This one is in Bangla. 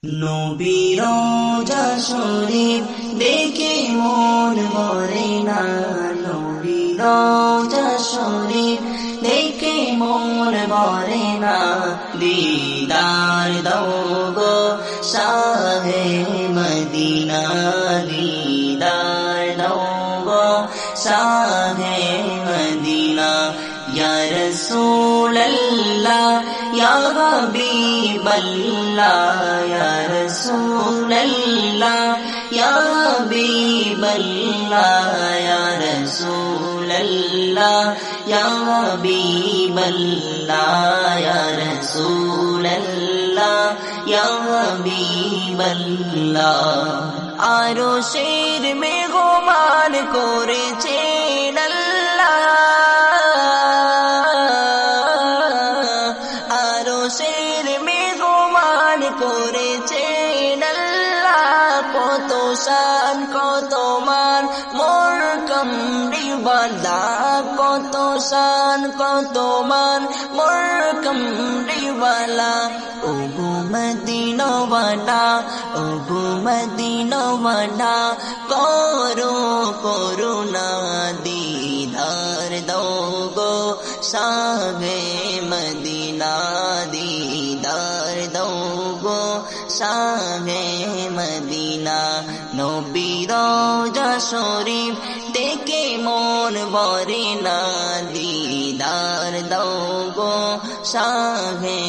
নবীর রওজা শরীফ দেখে মন ভরে না, নবীর রওজা শরীফ দেখে মন ভরে না। দিদার দাও গো শাহে মদিনা, দিদার দাও গো শাহে মদিনা। ইয়া রাসূলুল্লাহ ইয়া হাবিবাল্লাহ, ইয়া রাসূলুল্লাহ ইয়া হাবিবাল্লাহ, ইয়া রাসূলুল্লাহ ইয়া হাবিবাল্লাহ, ইয়া রাসূলুল্লাহ ইয়া হাবিবাল্লাহ। আরশের মেহমান করেছেন আল্লাহ, আরশের মেহমান করেছেন আল্লাহ। কত শান কত মান মোর কামড়িওয়ালা, কত শান কত মান মোর কামড়িওয়ালা। ওগো মদিনাওয়ালা, ওগো মদিনাওয়ালা, করো করুণা দিদার দাও গো শাহে মদিনা, দিদার দাও গো শাহে মদিনা। নবীর রওজা শরীফ দেখে মন ভরে না, দিদার দাও গো শাহে